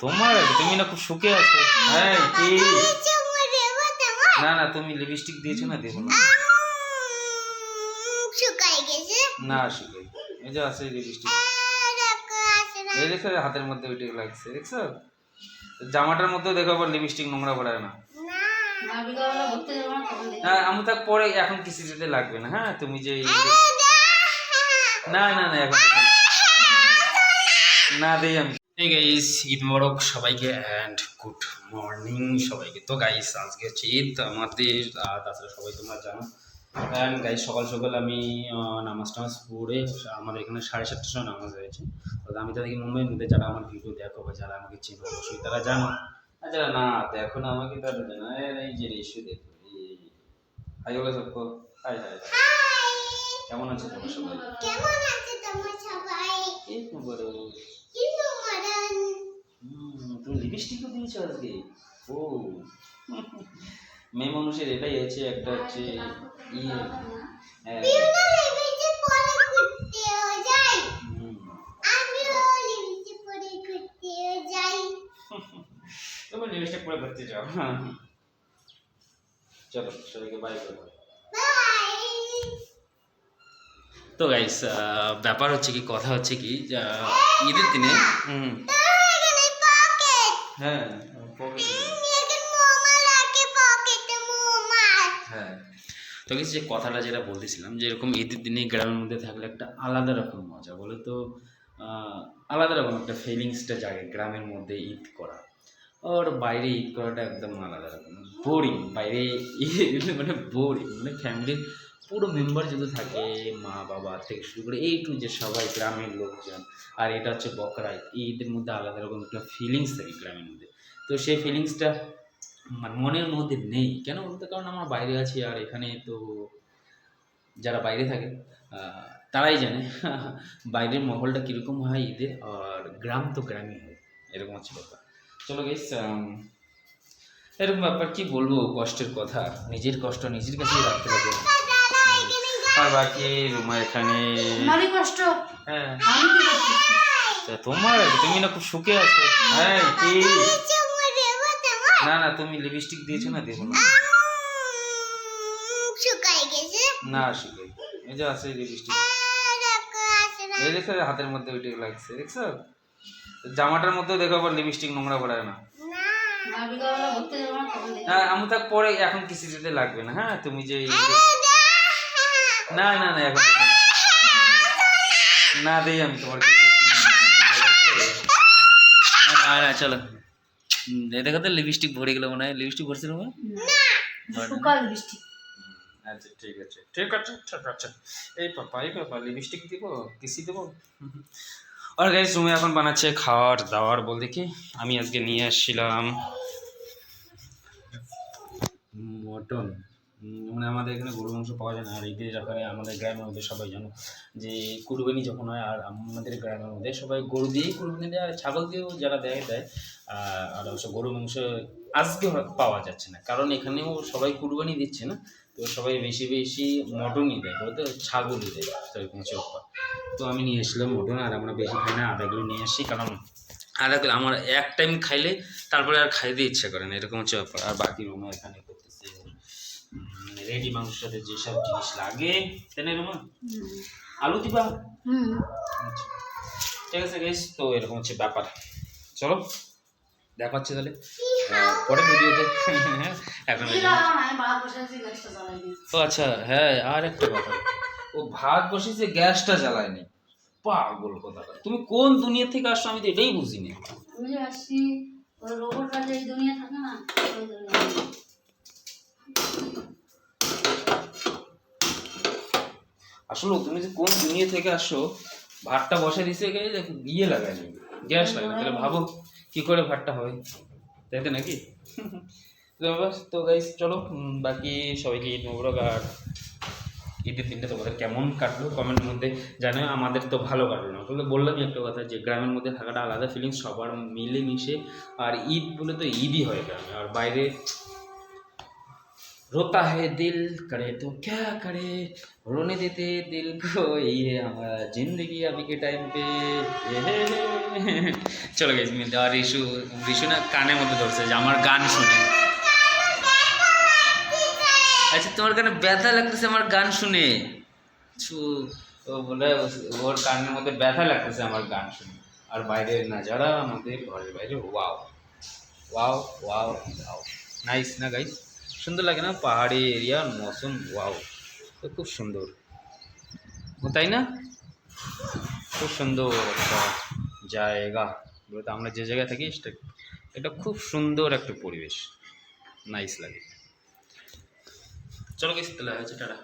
তোমার তুমি না খুব সুখে আছো। হ্যাঁ কি না না তুমি লিপস্টিক দিয়েছো না, দেখো না। না শুকাই, এই যে আছে লিপস্টিক, এই দেখো হাতের মধ্যে ওইটা লাগছে, দেখছো? জামাটার মধ্যে দেখো আবার লিপস্টিক নোংরা পড়ায় না। হ্যাঁ আমি তাক পরে, এখন কিছু দিতে লাগবে না। হ্যাঁ তুমি যে না না না এখন না দেই আমি। এই গাইস ঈদ মোবারক সবাইকে অ্যান্ড গুড মর্নিং সবাইকে। তো গাইস আজকে হচ্ছে ঈদ আমাদের, তাছাড়া সবাই তোমরা জানো। অ্যান্ড গাইস সকাল সকাল আমি নামাজ টামাজ পড়ে, আমাদের এখানে 7:30টার সময় নামাজ হয়েছে। তো আমি তাদেরকে মুম্বাইয়ের মধ্যে, যারা আমার ভিডিও দেখো বা যারা আমাকে চেনো অবশ্যই তারা জানো, আর যারা না দেখো না আমাকে তারা জানো। এই যে ইস্যু দেখো, হাই বলে সবকো, হাই হাই। কেমন আছে তোমার সবাই? এই তো বড় তুমি লিপস্টিকও দিয়েছো আজকে? ও মেয়ে মানুষের এটাই আছে, একটা হচ্ছে ইয়ে তুমি লিপস্টিক পরে ঘুরতে যাও। চলো সবাইকে বাই করো। তো গাইস ব্যাপার হচ্ছে কি, কথা হচ্ছে কি, ঈদের দিনে হ্যাঁ হ্যাঁ তো কিছু যে কথাটা যেটা বলতেছিলাম, যে এরকম ঈদের দিনে গ্রামের মধ্যে থাকলে একটা আলাদা রকম মজা, বলে তো আলাদা রকম একটা ফিলিংসটা জাগে গ্রামের মধ্যে ঈদ করা। আর বাইরে ঈদ করাটা একদম আলাদা রকম বোরিং। বাইরে মানে বোরিং, মানে ফ্যামিলির পুরো মেম্বার যদি থাকে, মা বাবা থেকে শুরু করে এই টু যে সবাই গ্রামের লোকজন, আর এটা হচ্ছে বকরা ঈদের মধ্যে আলাদা রকম একটা ফিলিংস থাকে গ্রামের মধ্যে। তো সেই ফিলিংসটা মানে মনের মধ্যে নেই কেন বলতে, কারণ আমরা বাইরে আছি, আর এখানে তো যারা বাইরে থাকে তারাই জানে বাইরের মহলটা কীরকম হয় ঈদের, আর গ্রাম তো গ্রামই হয়, এরকম হচ্ছে ব্যাপার। চলো গেস এরকম ব্যাপার, কি বলবো, কষ্টের কথা, নিজের কষ্ট নিজের কাছেই রাখতে হবে। আর বাকি রুমা এখানে কষ্ট, হ্যাঁ তোমার তুমি না খুব সুখে আছো। হ্যাঁ কি না না তুমি লিপস্টিক দিয়েছো না, দেখো না। না শুকাই, এই যে আছে লিপস্টিক, এই দেখো হাতের মধ্যে ওইটা লাগছে, দেখছো? জামাটার মধ্যে দেখো আবার লিপস্টিক নোংরা পড়ায় না। হ্যাঁ আমি তাক পরে, এখন কিছু দিতে লাগবে না। হ্যাঁ তুমি যে না না না এখন না দেই আমি তোমার কিছু। না চলো, দেখো তো লিপস্টিক ভরে গেল মনে হয়। লিপস্টিক ভরছে না? আচ্ছা ঠিক আছে ঠিক আছে ঠিক আছে। এই পাপা লিপস্টিক দিব, কিসি দেবো। আর গাইস তুমি এখন বানাচ্ছে খাওয়ার দাওয়ার, বলতে কি আমি আজকে নিয়ে আসছিলাম মটন। মানে আমাদের এখানে গরু মাংস পাওয়া যায় না, আর ঈদে যখন আমাদের গ্রামের মধ্যে সবাই জানো যে কুরবানি যখন হয়, আর আমাদের গ্রামের মধ্যে সবাই গরু দিয়েই কুরবানি দেয়, আর ছাগল দিয়েও যারা দেয় দেয়। আর অবশ্য গরু মাংস আজকে পাওয়া যাচ্ছে না, কারণ এখানেও সবাই কুরবানি দিচ্ছে না, তো সবাই বেশি বেশি মটনই দেয়, বলতে ছাগলই দেয়, তো এরকম চোখা। তো আমি নিয়ে এসেছিলাম মটন, আর আমরা বেশি খাই না, আধা কিলো নিয়ে আসি, কারণ আধা কিলো আমার এক টাইম খাইলে তারপরে আর খাইতে ইচ্ছা করে না, এরকম হচ্ছে ব্যাপার। আর বাকি রুমে এখানে করতেছে রেডি মাংসের সাথে যেসব জিনিস লাগে, তাই না রুমা? আলু দিবা? আচ্ছা ঠিক আছে গাইস, তো এরকম হচ্ছে ব্যাপার। চলো দেখা হচ্ছে তাহলে পরে ভিডিওতে। এখন ও আচ্ছা হ্যাঁ, আর একটা কথা, ও ভাত বসেছে গ্যাসটা জ্বালায়নি, পাগল কথা। তুমি কোন দুনিয়া থেকে আসছো আমি তো এটাই বুঝিনি। আমি আসছি ওই রোবট রাজা, এই দুনিয়া থাকে না, ওই দুনিয়া। আসলে তুমি যে কোন দুনিয়া থেকে আসছো, ভাতটা বসে দিছে ইয়ে লাগায়নি, গ্যাস লাগায়নি, তাহলে ভাবো কি করে ভাতটা হবে, তাই তো নাকি? তো গাইস চলো, বাকি সবাইকে ঈদ মোবারক। আর ঈদের দিনটা তোমাদের কেমন কাটলো কমেন্টের মধ্যে জানাও। আমাদের তো ভালো কাটলো না, বলে বললামই একটা কথা, যে গ্রামের মধ্যে থাকাটা আলাদা ফিলিংস, সবার মিলেমিশে। আর ঈদ বলে তো ঈদই হয় গ্রামে, আর বাইরে रोता है दिल करे तो क्या करे रोने देते दिल को ये हमारा जिंदगी अभी के टाइम पे চলো গেছি মিলতে আর রিশু রিশু না কানের মধ্যে ধরছে যে আমার গান শুনে আচ্ছা তোমার কানে ব্যথা লাগতেছে আমার গান শুনে ও বলে ওর কানের মধ্যে ব্যথা লাগতেছে আমার গান শুনে আর বাইরের নাজারা আমাদের ঘরের বাইরে wow wow wow wow nice না গাইস সুন্দর লাগে না পাহাড়ি এরিয়া মৌসুম ওয়াও তো খুব সুন্দর তাই না খুব সুন্দর একটা জায়গা বলতে আমরা যে জায়গায় থাকি এটা খুব সুন্দর একটা পরিবেশ নাইস লাগে চলো গেছি তাহলে আছে টাটা